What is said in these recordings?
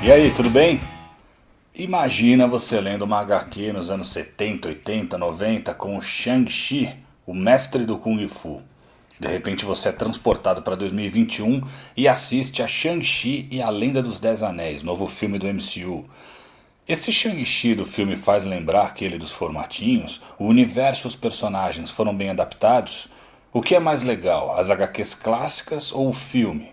E aí, tudo bem? Imagina você lendo uma HQ nos anos 70, 80, 90 com o Shang-Chi, o mestre do Kung Fu. De repente você é transportado para 2021 e assiste a Shang-Chi e a Lenda dos Dez Anéis, novo filme do MCU. Esse Shang-Chi do filme faz lembrar aquele dos formatinhos? O universo e os personagens foram bem adaptados? O que é mais legal, as HQs clássicas ou o filme?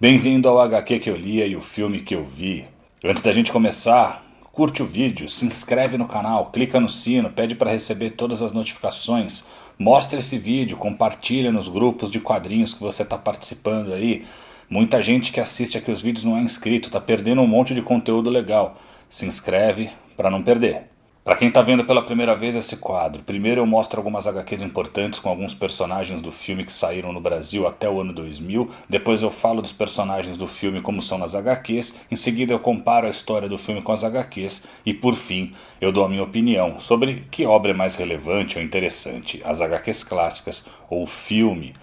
Bem-vindo ao HQ que eu lia e o filme que eu vi. Antes da gente começar, curte o vídeo, se inscreve no canal, clica no sino, pede para receber todas as notificações, mostra esse vídeo, compartilha nos grupos de quadrinhos que você está participando aí. Muita gente que assiste aqui os vídeos não é inscrito, está perdendo um monte de conteúdo legal. Se inscreve para não perder. Para quem está vendo pela primeira vez esse quadro, primeiro eu mostro algumas HQs importantes com alguns personagens do filme que saíram no Brasil até o ano 2000, depois eu falo dos personagens do filme como são nas HQs, em seguida eu comparo a história do filme com as HQs e por fim eu dou a minha opinião sobre que obra é mais relevante ou interessante, as HQs clássicas ou o filme.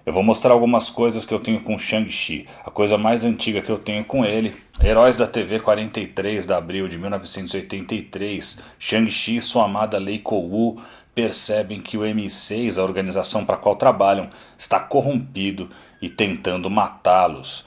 Eu vou mostrar algumas coisas que eu tenho com Shang-Chi. A coisa mais antiga que eu tenho com ele, Heróis da TV 43 de abril de 1983. Shang-Chi e sua amada Lei Kou percebem que o M6, a organização para a qual trabalham, está corrompido e tentando matá-los.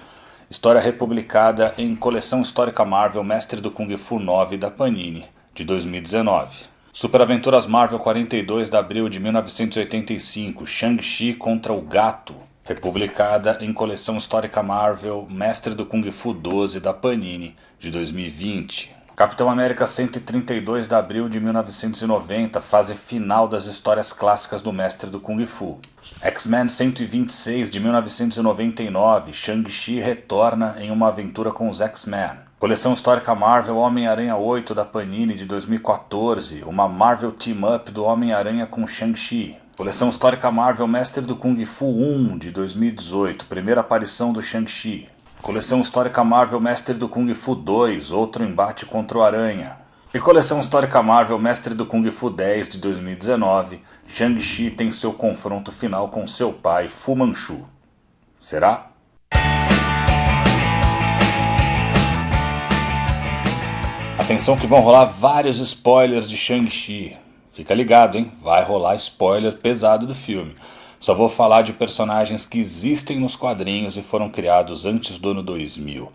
História republicada em Coleção Histórica Marvel Mestre do Kung Fu 9 da Panini, de 2019. Super Aventuras Marvel 42 de abril de 1985, Shang-Chi contra o Gato, republicada em Coleção Histórica Marvel Mestre do Kung Fu 12 da Panini, de 2020. Capitão América 132 de abril de 1990, fase final das histórias clássicas do Mestre do Kung Fu. X-Men 126 de 1999, Shang-Chi retorna em uma aventura com os X-Men. Coleção Histórica Marvel Homem-Aranha 8 da Panini de 2014, uma Marvel Team-Up do Homem-Aranha com Shang-Chi. Coleção Histórica Marvel Mestre do Kung Fu 1 de 2018, primeira aparição do Shang-Chi. Coleção Histórica Marvel Mestre do Kung Fu 2, outro embate contra o Aranha. E Coleção Histórica Marvel Mestre do Kung Fu 10 de 2019, Shang-Chi tem seu confronto final com seu pai, Fu Manchu. Será? Atenção que vão rolar vários spoilers de Shang-Chi. Fica ligado, hein? Vai rolar spoiler pesado do filme. Só vou falar de personagens que existem nos quadrinhos e foram criados antes do ano 2000.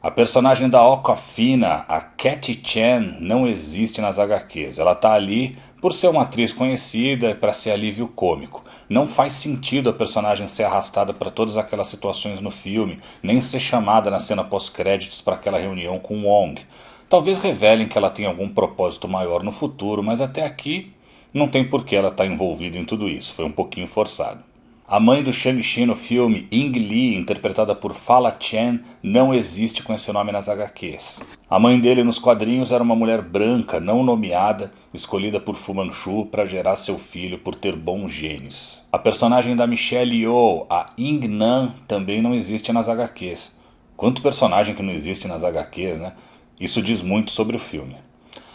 A personagem da Awkwafina, a Cathy Chan, não existe nas HQs. Ela tá ali por ser uma atriz conhecida e para ser alívio cômico. Não faz sentido a personagem ser arrastada para todas aquelas situações no filme, nem ser chamada na cena pós-créditos para aquela reunião com Wong. Talvez revelem que ela tem algum propósito maior no futuro, mas até aqui não tem por que ela estar envolvida em tudo isso, foi um pouquinho forçado. A mãe do Shang-Chi no filme, Ying Li, interpretada por Fala Chen, não existe com esse nome nas HQs. A mãe dele nos quadrinhos era uma mulher branca, não nomeada, escolhida por Fu Manchu para gerar seu filho por ter bons genes. A personagem da Michelle Yeoh, a Ying Nan, também não existe nas HQs. Quanto personagem que não existe nas HQs, né? Isso diz muito sobre o filme.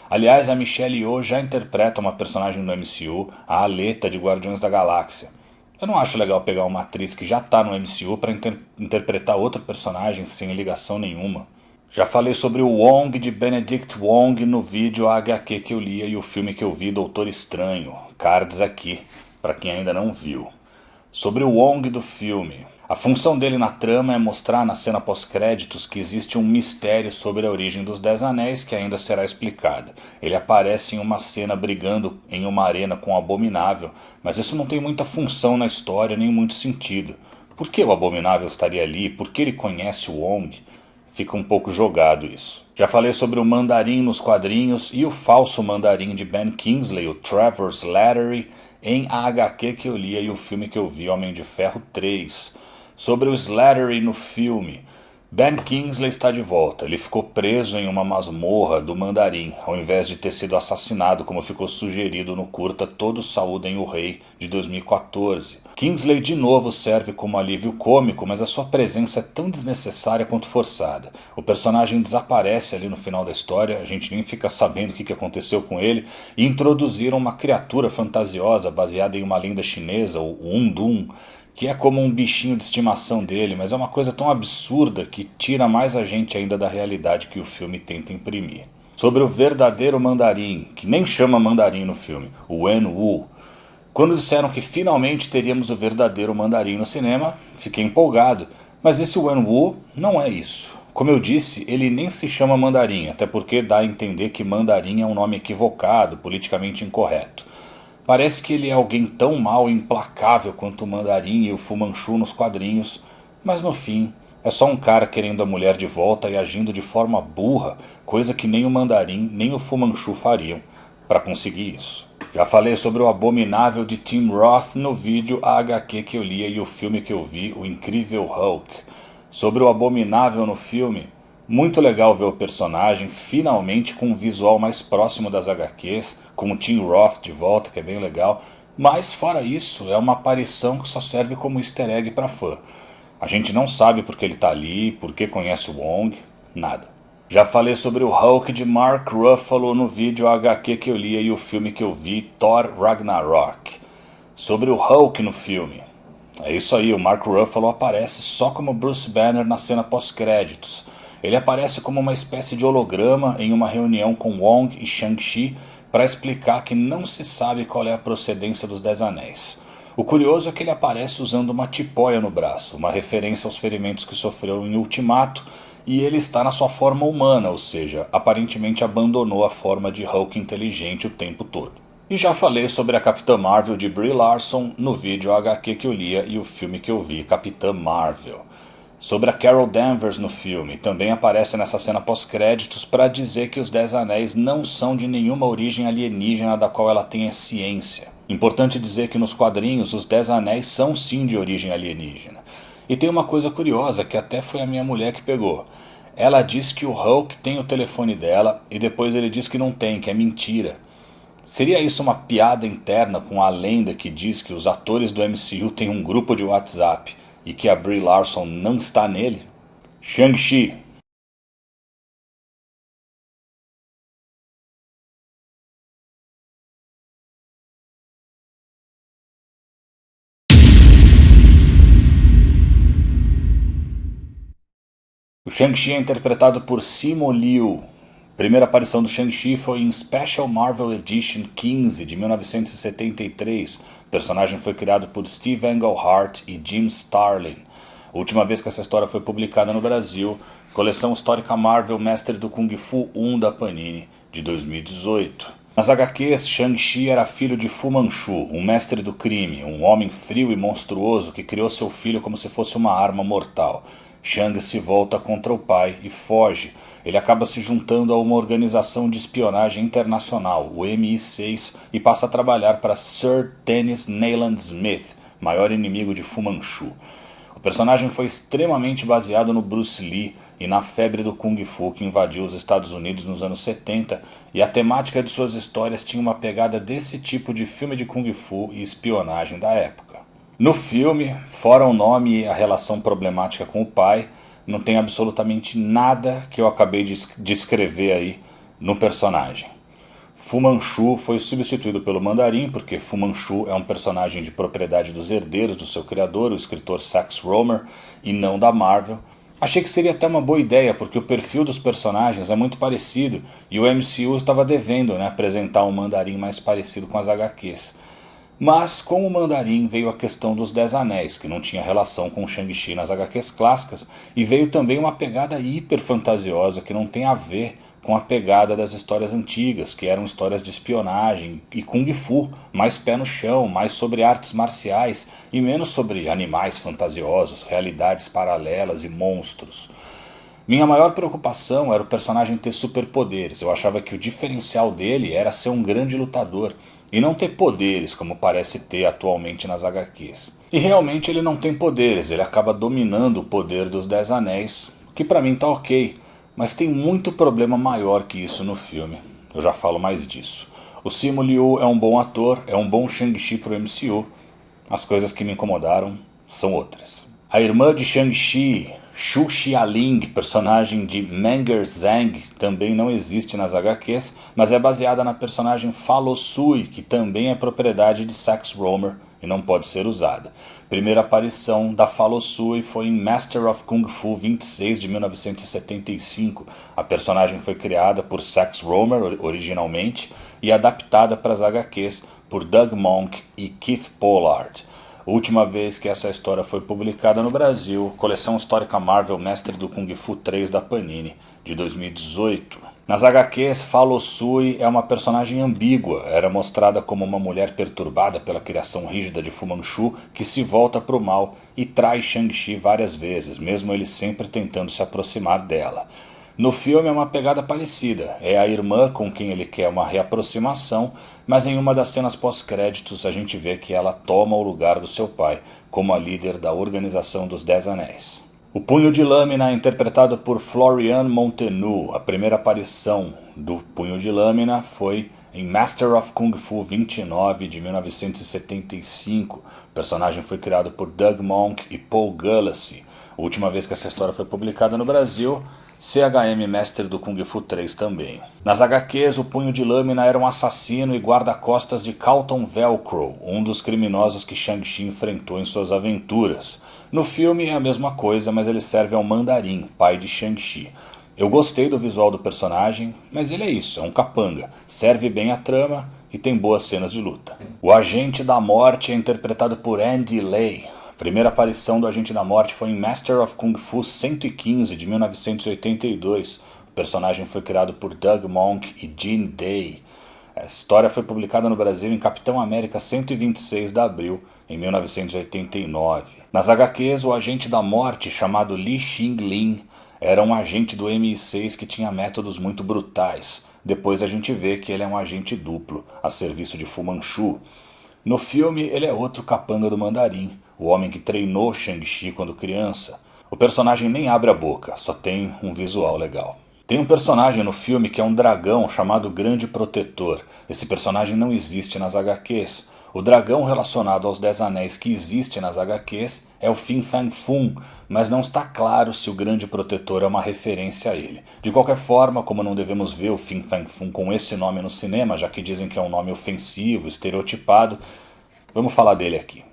Aliás, a Michelle Yeoh já interpreta uma personagem no MCU, a Aleta de Guardiões da Galáxia. Eu não acho legal pegar uma atriz que já está no MCU para interpretar outro personagem sem ligação nenhuma. Já falei sobre o Wong de Benedict Wong no vídeo A HQ que eu lia e o filme que eu vi, Doutor Estranho. Cards aqui, para quem ainda não viu. Sobre o Wong do filme. A função dele na trama é mostrar na cena pós-créditos que existe um mistério sobre a origem dos Dez Anéis que ainda será explicado. Ele aparece em uma cena brigando em uma arena com o Abominável, mas isso não tem muita função na história nem muito sentido. Por que o Abominável estaria ali? Por que ele conhece o Wong? Fica um pouco jogado isso. Já falei sobre o Mandarim nos quadrinhos e o falso Mandarim de Ben Kingsley, o Trevor Slattery, em A HQ que eu lia e o filme que eu vi, Homem de Ferro 3. Sobre o Slattery no filme, Ben Kingsley está de volta. Ele ficou preso em uma masmorra do Mandarim, ao invés de ter sido assassinado como ficou sugerido no curta Todos Saúdem o Rei, de 2014. Kingsley de novo serve como alívio cômico, mas a sua presença é tão desnecessária quanto forçada. O personagem desaparece ali no final da história, a gente nem fica sabendo o que aconteceu com ele, e introduziram uma criatura fantasiosa baseada em uma lenda chinesa, o Undun, que é como um bichinho de estimação dele, mas é uma coisa tão absurda que tira mais a gente ainda da realidade que o filme tenta imprimir. Sobre o verdadeiro mandarim, que nem chama mandarim no filme, o Wen-Wu. Quando disseram que finalmente teríamos o verdadeiro mandarim no cinema, fiquei empolgado, mas esse Wen-Wu não é isso. Como eu disse, ele nem se chama mandarim, até porque dá a entender que mandarim é um nome equivocado, politicamente incorreto. Parece que ele é alguém tão mau e implacável quanto o Mandarim e o Fu Manchu nos quadrinhos, mas no fim é só um cara querendo a mulher de volta e agindo de forma burra, coisa que nem o Mandarim nem o Fu Manchu fariam para conseguir isso. Já falei sobre o abominável de Tim Roth no vídeo A HQ que eu lia e o filme que eu vi, O Incrível Hulk. Sobre o abominável no filme, muito legal ver o personagem finalmente com um visual mais próximo das HQs, com o Tim Roth de volta, que é bem legal, mas fora isso, é uma aparição que só serve como easter egg para fã. A gente não sabe porque ele tá ali, porque conhece o Wong, nada. Já falei sobre o Hulk de Mark Ruffalo no vídeo A HQ que eu li e o filme que eu vi, Thor Ragnarok. Sobre o Hulk no filme. É isso aí, o Mark Ruffalo aparece só como Bruce Banner na cena pós-créditos. Ele aparece como uma espécie de holograma em uma reunião com Wong e Shang-Chi para explicar que não se sabe qual é a procedência dos 10 Anéis. O curioso é que ele aparece usando uma tipóia no braço, uma referência aos ferimentos que sofreu em Ultimato, e ele está na sua forma humana, ou seja, aparentemente abandonou a forma de Hulk inteligente o tempo todo. E já falei sobre a Capitã Marvel de Brie Larson no vídeo HQ que eu lia e o filme que eu vi, Capitã Marvel. Sobre a Carol Danvers no filme, também aparece nessa cena pós-créditos para dizer que os 10 Anéis não são de nenhuma origem alienígena da qual ela tenha ciência. Importante dizer que nos quadrinhos os 10 Anéis são sim de origem alienígena. E tem uma coisa curiosa que até foi a minha mulher que pegou. Ela diz que o Hulk tem o telefone dela e depois ele diz que não tem, que é mentira. Seria isso uma piada interna com a lenda que diz que os atores do MCU têm um grupo de WhatsApp e que a Brie Larson não está nele? Shang-Chi. O Shang-Chi é interpretado por Simu Liu. A primeira aparição do Shang-Chi foi em Special Marvel Edition 15 de 1973. O personagem foi criado por Steve Englehart e Jim Starlin. A última vez que essa história foi publicada no Brasil, coleção histórica Marvel Mestre do Kung Fu 1 da Panini, de 2018. Nas HQs, Shang-Chi era filho de Fu Manchu, um mestre do crime, um homem frio e monstruoso que criou seu filho como se fosse uma arma mortal. Shang se volta contra o pai e foge. Ele acaba se juntando a uma organização de espionagem internacional, o MI6, e passa a trabalhar para Sir Dennis Nayland Smith, maior inimigo de Fu Manchu. O personagem foi extremamente baseado no Bruce Lee e na febre do Kung Fu que invadiu os Estados Unidos nos anos 70, e a temática de suas histórias tinha uma pegada desse tipo de filme de Kung Fu e espionagem da época. No filme, fora o nome e a relação problemática com o pai, não tem absolutamente nada que eu acabei de descrever aí no personagem. Fu Manchu foi substituído pelo Mandarim, porque Fu Manchu é um personagem de propriedade dos herdeiros do seu criador, o escritor Sax Rohmer, e não da Marvel. Achei que seria até uma boa ideia, porque o perfil dos personagens é muito parecido, e o MCU estava devendo, apresentar um Mandarim mais parecido com as HQs. Mas com o Mandarim veio a questão dos 10 Anéis, que não tinha relação com o Shang-Chi nas HQs clássicas, e veio também uma pegada hiper fantasiosa que não tem a ver com a pegada das histórias antigas, que eram histórias de espionagem e Kung Fu, mais pé no chão, mais sobre artes marciais e menos sobre animais fantasiosos, realidades paralelas e monstros. Minha maior preocupação era o personagem ter superpoderes. Eu achava que o diferencial dele era ser um grande lutador e não ter poderes como parece ter atualmente nas HQs. E realmente ele não tem poderes, ele acaba dominando o poder dos 10 Anéis, que pra mim tá ok, mas tem muito problema maior que isso no filme. Eu já falo mais disso. O Simu Liu é um bom ator, é um bom Shang-Chi pro MCU. As coisas que me incomodaram são outras. A irmã de Shang-Chi, Xu Xialing, personagem de Menger Zhang, também não existe nas HQs, mas é baseada na personagem Fa Lo Sui, que também é propriedade de Sax Rohmer e não pode ser usada. Primeira aparição da Fa Lo Sui foi em Master of Kung Fu 26 de 1975. A personagem foi criada por Sax Rohmer originalmente e adaptada para as HQs por Doug Monk e Keith Pollard. Última vez que essa história foi publicada no Brasil, coleção histórica Marvel Mestre do Kung Fu 3 da Panini, de 2018. Nas HQs, Fa Lo Sui é uma personagem ambígua, era mostrada como uma mulher perturbada pela criação rígida de Fu Manchu que se volta para o mal e trai Shang-Chi várias vezes, mesmo ele sempre tentando se aproximar dela. No filme é uma pegada parecida, é a irmã com quem ele quer uma reaproximação, mas em uma das cenas pós-créditos a gente vê que ela toma o lugar do seu pai, como a líder da Organização dos Dez Anéis. O Punho de Lâmina é interpretado por Florian Montenu. A primeira aparição do Punho de Lâmina foi em Master of Kung Fu 29 de 1975. O personagem foi criado por Doug Monk e Paul Gulacy. A última vez que essa história foi publicada no Brasil, CHM Mestre do Kung Fu 3 também. Nas HQs, o Punho de Lâmina era um assassino e guarda-costas de Carlton Velcro, um dos criminosos que Shang-Chi enfrentou em suas aventuras. No filme é a mesma coisa, mas ele serve ao Mandarim, pai de Shang-Chi. Eu gostei do visual do personagem, mas ele é isso, é um capanga. Serve bem a trama e tem boas cenas de luta. O Agente da Morte é interpretado por Andy Lay. A primeira aparição do Agente da Morte foi em Master of Kung Fu 115 de 1982. O personagem foi criado por Doug Monk e Gene Day. A história foi publicada no Brasil em Capitão América 126 de abril, em 1989. Nas HQs, o Agente da Morte, chamado Li Xinglin, era um agente do MI6 que tinha métodos muito brutais. Depois a gente vê que ele é um agente duplo, a serviço de Fu Manchu. No filme, ele é outro capanga do Mandarim, o homem que treinou Shang-Chi quando criança. O personagem nem abre a boca, só tem um visual legal. Tem um personagem no filme que é um dragão chamado Grande Protetor. Esse personagem não existe nas HQs. O dragão relacionado aos Dez Anéis que existe nas HQs é o Fin Fang Foom, mas não está claro se o Grande Protetor é uma referência a ele. De qualquer forma, como não devemos ver o Fin Fang Foom com esse nome no cinema, já que dizem que é um nome ofensivo, estereotipado, vamos falar dele aqui.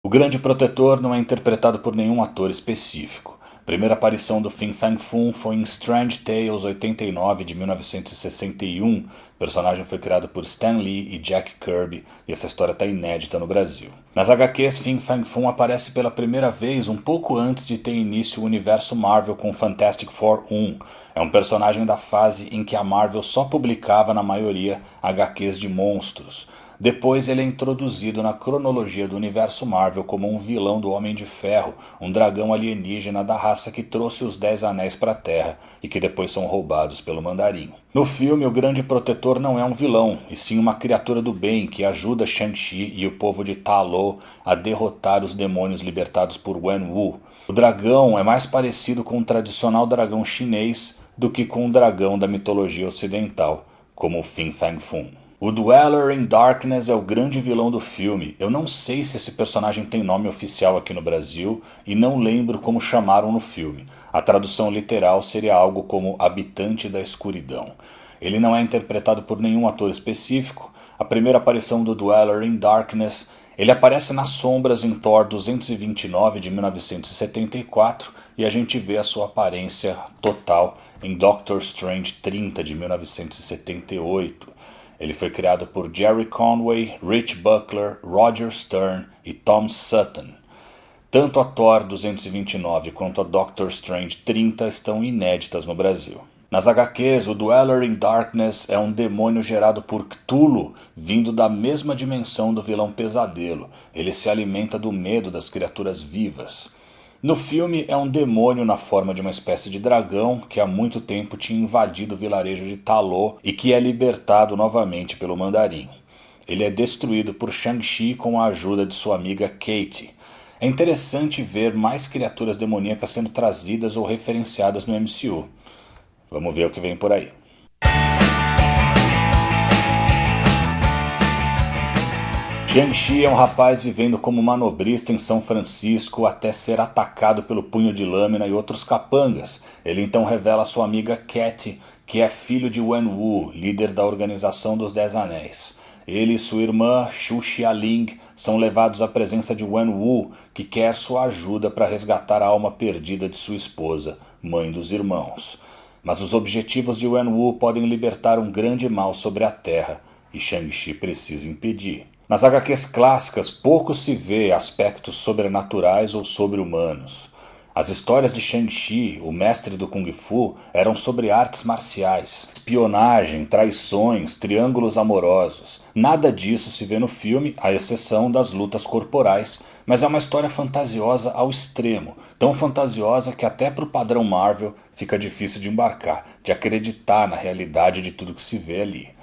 O Grande Protetor não é interpretado por nenhum ator específico. A primeira aparição do Fin Fang Foom foi em Strange Tales 89 de 1961. O personagem foi criado por Stan Lee e Jack Kirby e essa história está inédita no Brasil. Nas HQs, Fin Fang Foom aparece pela primeira vez um pouco antes de ter início o universo Marvel com Fantastic Four 1. É um personagem da fase em que a Marvel só publicava na maioria HQs de monstros. Depois ele é introduzido na cronologia do universo Marvel como um vilão do Homem de Ferro, um dragão alienígena da raça que trouxe os Dez Anéis para a Terra e que depois são roubados pelo Mandarim. No filme, o Grande Protetor não é um vilão, e sim uma criatura do bem que ajuda Shang-Chi e o povo de Ta Lo a derrotar os demônios libertados por Wen Wu. O dragão é mais parecido com o tradicional dragão chinês do que com o dragão da mitologia ocidental, como o Fin Fang Foom. O Dweller in Darkness é o grande vilão do filme. Eu não sei se esse personagem tem nome oficial aqui no Brasil e não lembro como chamaram no filme. A tradução literal seria algo como Habitante da Escuridão. Ele não é interpretado por nenhum ator específico. A primeira aparição do Dweller in Darkness, ele aparece nas sombras em Thor 229 de 1974 e a gente vê a sua aparência total em Doctor Strange 30 de 1978. Ele foi criado por Jerry Conway, Rich Buckler, Roger Stern e Tom Sutton. Tanto a Thor 229 quanto a Doctor Strange 30 estão inéditas no Brasil. Nas HQs, o Dweller in Darkness é um demônio gerado por Cthulhu, vindo da mesma dimensão do vilão Pesadelo. Ele se alimenta do medo das criaturas vivas. No filme, é um demônio na forma de uma espécie de dragão que há muito tempo tinha invadido o vilarejo de Ta Lo e que é libertado novamente pelo Mandarim. Ele é destruído por Shang-Chi com a ajuda de sua amiga Katie. É interessante ver mais criaturas demoníacas sendo trazidas ou referenciadas no MCU. Vamos ver o que vem por aí. Shang-Chi é um rapaz vivendo como manobrista em São Francisco até ser atacado pelo Punho de Lâmina e outros capangas. Ele então revela a sua amiga Cat, que é filho de Wen-Wu, líder da Organização dos Dez Anéis. Ele e sua irmã, Xu Xialing, são levados à presença de Wen-Wu, que quer sua ajuda para resgatar a alma perdida de sua esposa, mãe dos irmãos. Mas os objetivos de Wen-Wu podem libertar um grande mal sobre a Terra, e Shang-Chi precisa impedir. Nas HQs clássicas, pouco se vê aspectos sobrenaturais ou sobre-humanos. As histórias de Shang-Chi, o mestre do Kung Fu, eram sobre artes marciais, espionagem, traições, triângulos amorosos. Nada disso se vê no filme, à exceção das lutas corporais, mas é uma história fantasiosa ao extremo, tão fantasiosa que até para o padrão Marvel fica difícil de embarcar, de acreditar na realidade de tudo que se vê ali.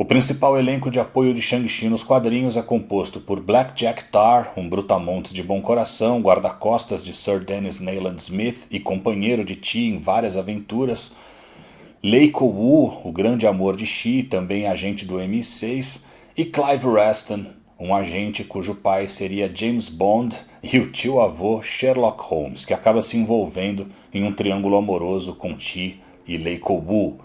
O principal elenco de apoio de Shang-Chi nos quadrinhos é composto por Blackjack Tarr, um brutamontes de bom coração, guarda-costas de Sir Dennis Nayland Smith e companheiro de Chi em várias aventuras, Leiko Wu, o grande amor de Chi, também agente do MI6, e Clive Reston, um agente cujo pai seria James Bond e o tio-avô Sherlock Holmes, que acaba se envolvendo em um triângulo amoroso com Chi e Leiko Wu.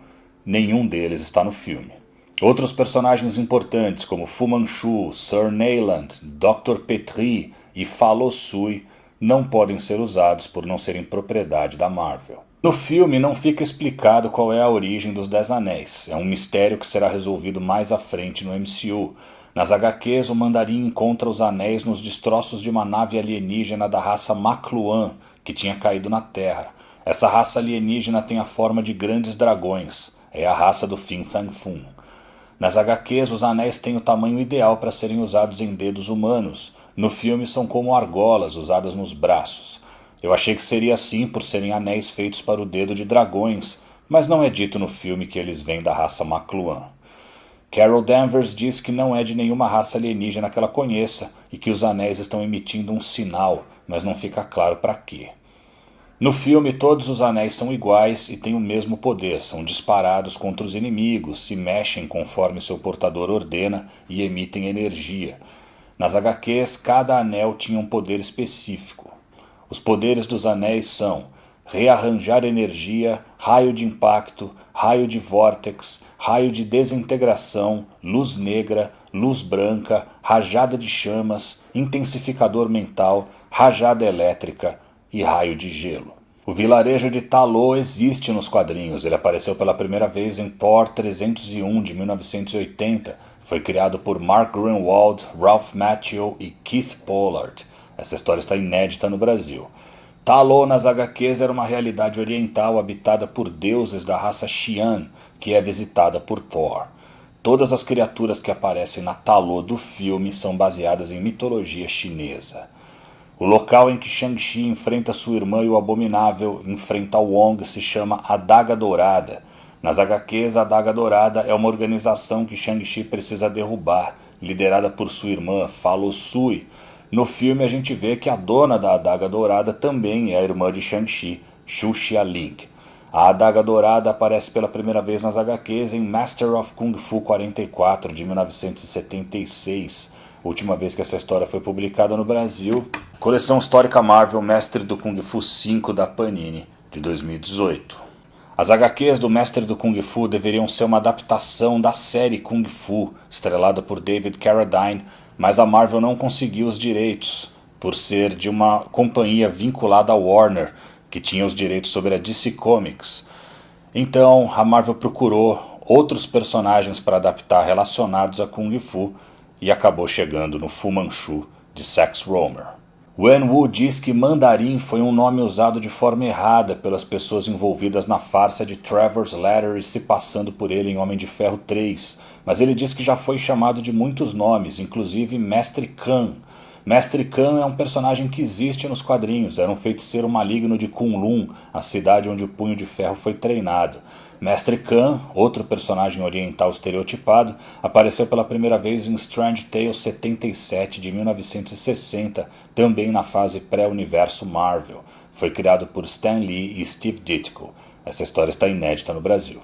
Nenhum deles está no filme. Outros personagens importantes como Fu Manchu, Sir Nayland, Dr. Petrie e Fa Lo Sui não podem ser usados por não serem propriedade da Marvel. No filme não fica explicado qual é a origem dos Dez Anéis, é um mistério que será resolvido mais à frente no MCU. Nas HQs, o Mandarim encontra os anéis nos destroços de uma nave alienígena da raça Makluan, que tinha caído na Terra. Essa raça alienígena tem a forma de grandes dragões, é a raça do Fin Fang Foom. Nas HQs, os anéis têm o tamanho ideal para serem usados em dedos humanos. No filme são como argolas usadas nos braços. Eu achei que seria assim por serem anéis feitos para o dedo de dragões, mas não é dito no filme que eles vêm da raça Makluan. Carol Danvers diz que não é de nenhuma raça alienígena que ela conheça e que os anéis estão emitindo um sinal, mas não fica claro para quê. No filme, todos os anéis são iguais e têm o mesmo poder, são disparados contra os inimigos, se mexem conforme seu portador ordena e emitem energia. Nas HQs, cada anel tinha um poder específico. Os poderes dos anéis são rearranjar energia, raio de impacto, raio de vórtex, raio de desintegração, luz negra, luz branca, rajada de chamas, intensificador mental, rajada elétrica e raio de gelo. O vilarejo de Ta Lo existe nos quadrinhos. Ele apareceu pela primeira vez em Thor 301 de 1980. Foi criado por Mark Greenwald, Ralph Macchio e Keith Pollard. Essa história está inédita no Brasil. Ta Lo nas HQs era uma realidade oriental habitada por deuses da raça Xi'an, que é visitada por Thor. Todas as criaturas que aparecem na Ta Lo do filme são baseadas em mitologia chinesa. O local em que Shang-Chi enfrenta sua irmã e o Abominável enfrenta Wong se chama Adaga Dourada. Nas HQs, a Adaga Dourada é uma organização que Shang-Chi precisa derrubar, liderada por sua irmã, Fa Lo Sui. No filme a gente vê que a dona da Adaga Dourada também é a irmã de Shang-Chi, Xu Xialing. A Adaga Dourada aparece pela primeira vez nas HQs em Master of Kung Fu 44, de 1976. Última vez que essa história foi publicada no Brasil. Coleção Histórica Marvel Mestre do Kung Fu 5 da Panini, de 2018. As HQs do Mestre do Kung Fu deveriam ser uma adaptação da série Kung Fu, estrelada por David Carradine, mas a Marvel não conseguiu os direitos, por ser de uma companhia vinculada à Warner, que tinha os direitos sobre a DC Comics. Então a Marvel procurou outros personagens para adaptar relacionados a Kung Fu, e acabou chegando no Fu Manchu, de Sax Rohmer. Wen-Wu diz que Mandarim foi um nome usado de forma errada pelas pessoas envolvidas na farsa de Trevor's Ladder e se passando por ele em Homem de Ferro 3, mas ele diz que já foi chamado de muitos nomes, inclusive Mestre Khan. Mestre Khan é um personagem que existe nos quadrinhos, era um feiticeiro maligno de Kunlun, a cidade onde o Punho de Ferro foi treinado. Mestre Khan, outro personagem oriental estereotipado, apareceu pela primeira vez em Strange Tales 77 de 1960, também na fase pré-universo Marvel. Foi criado por Stan Lee e Steve Ditko. Essa história está inédita no Brasil.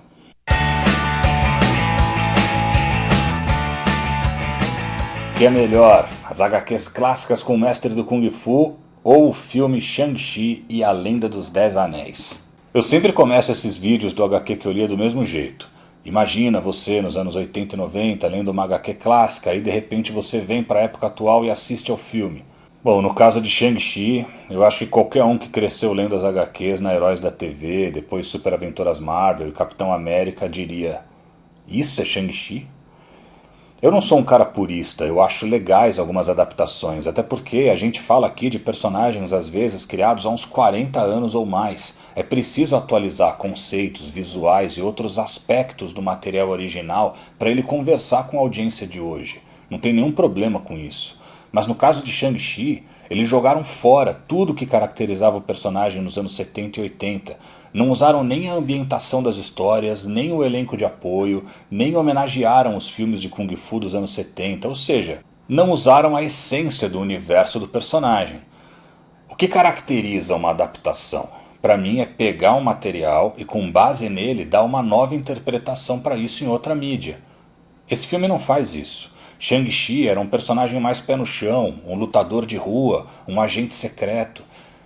que é melhor? As HQs clássicas com o Mestre do Kung Fu ou o filme Shang-Chi e a Lenda dos 10 Anéis? Eu sempre começo esses vídeos do HQ que eu lia do mesmo jeito. Imagina você nos anos 80 e 90 lendo uma HQ clássica e de repente você vem para a época atual e assiste ao filme. Bom, no caso de Shang-Chi, eu acho que qualquer um que cresceu lendo as HQs na Heróis da TV, depois Super Aventuras Marvel e Capitão América diria: isso é Shang-Chi? Eu não sou um cara purista, eu acho legais algumas adaptações, até porque a gente fala aqui de personagens às vezes criados há uns 40 anos ou mais. É preciso atualizar conceitos, visuais e outros aspectos do material original para ele conversar com a audiência de hoje. Não tem nenhum problema com isso. Mas no caso de Shang-Chi, eles jogaram fora tudo que caracterizava o personagem nos anos 70 e 80. Não usaram nem a ambientação das histórias, nem o elenco de apoio, nem homenagearam os filmes de Kung Fu dos anos 70, ou seja, não usaram a essência do universo do personagem. O que caracteriza uma adaptação? Para mim é pegar um material e com base nele dar uma nova interpretação para isso em outra mídia. Esse filme não faz isso. Shang-Chi era um personagem mais pé no chão, um lutador de rua, um agente secreto.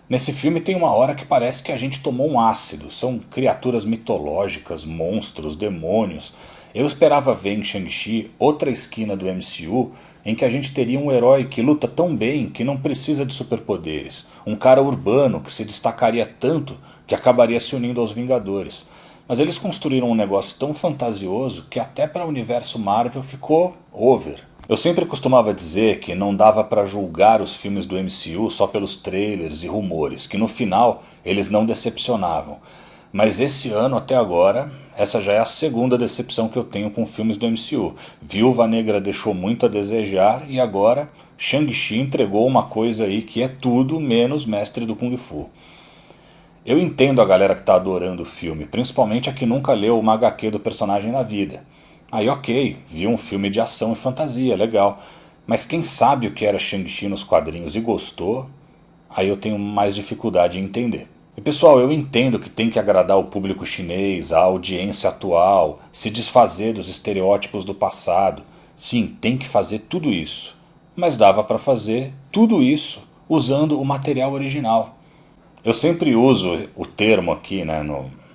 Nesse filme tem uma hora que parece que a gente tomou um ácido. São criaturas mitológicas, monstros, demônios. Eu esperava ver em Shang-Chi outra esquina do MCU em que a gente teria um herói que luta tão bem que não precisa de superpoderes. Um cara urbano que se destacaria tanto que acabaria se unindo aos Vingadores. Mas eles construíram um negócio tão fantasioso que até para o universo Marvel ficou over. Eu sempre costumava dizer que não dava para julgar os filmes do MCU só pelos trailers e rumores, que no final eles não decepcionavam. Mas esse ano até agora, essa já é a segunda decepção que eu tenho com filmes do MCU. Viúva Negra deixou muito a desejar e agora Shang-Chi entregou uma coisa aí que é tudo menos Mestre do Kung Fu. Eu entendo a galera que está adorando o filme, principalmente a que nunca leu uma HQ do personagem na vida. Aí ok, viu um filme de ação e fantasia, legal. Mas quem sabe o que era Shang-Chi nos quadrinhos e gostou, aí eu tenho mais dificuldade em entender. E pessoal, eu entendo que tem que agradar o público chinês, a audiência atual, se desfazer dos estereótipos do passado. Sim, tem que fazer tudo isso. Mas dava para fazer tudo isso usando o material original. Eu sempre uso o termo aqui, né,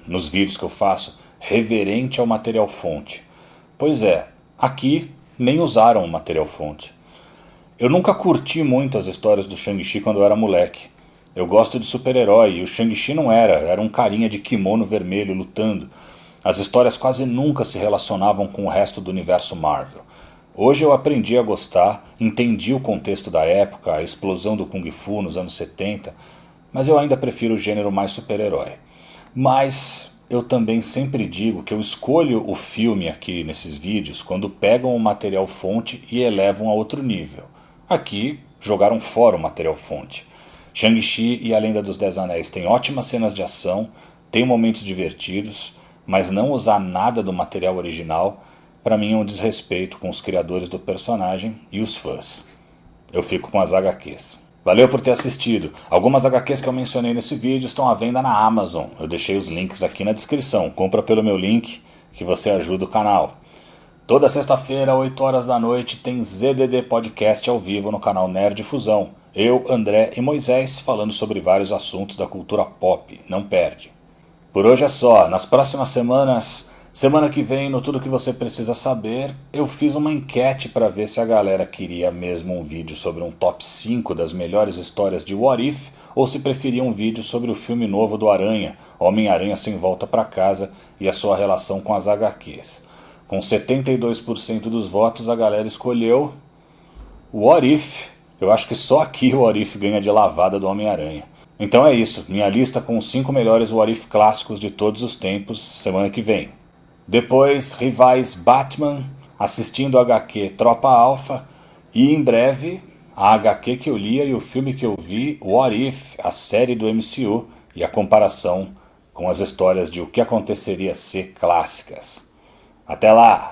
nos vídeos que eu faço, reverente ao material fonte. Pois é, aqui nem usaram o material fonte. Eu nunca curti muito as histórias do Shang-Chi quando eu era moleque. Eu gosto de super-herói e o Shang-Chi não era um carinha de kimono vermelho lutando. As histórias quase nunca se relacionavam com o resto do universo Marvel. Hoje eu aprendi a gostar, entendi o contexto da época, a explosão do Kung Fu nos anos 70, mas eu ainda prefiro o gênero mais super-herói. Mas eu também sempre digo que eu escolho o filme aqui nesses vídeos quando pegam o material fonte e elevam a outro nível. Aqui jogaram fora o material fonte. Shang-Chi e a Lenda dos 10 Anéis têm ótimas cenas de ação, tem momentos divertidos, mas não usar nada do material original, para mim é um desrespeito com os criadores do personagem e os fãs. Eu fico com as HQs. Valeu por ter assistido. Algumas HQs que eu mencionei nesse vídeo estão à venda na Amazon. Eu deixei os links aqui na descrição. Compra pelo meu link que você ajuda o canal. Toda sexta-feira, 8 horas da noite, tem ZDD Podcast ao vivo no canal Nerd Fusão. Eu, André e Moisés falando sobre vários assuntos da cultura pop. Não perde. Por hoje é só. Nas próximas semanas... Semana que vem, no Tudo Que Você Precisa Saber, eu fiz uma enquete para ver se a galera queria mesmo um vídeo sobre um top 5 das melhores histórias de What If, ou se preferia um vídeo sobre o filme novo do Aranha, Homem-Aranha Sem Volta para Casa, e a sua relação com as HQs. Com 72% dos votos, a galera escolheu What If. Eu acho que só aqui o What If ganha de lavada do Homem-Aranha. Então é isso, minha lista com os 5 melhores What If clássicos de todos os tempos, semana que vem. Depois, rivais Batman, assistindo a HQ Tropa Alpha e, em breve, a HQ que eu lia e o filme que eu vi, What If, a série do MCU, e a comparação com as histórias de o que aconteceria ser clássicas. Até lá!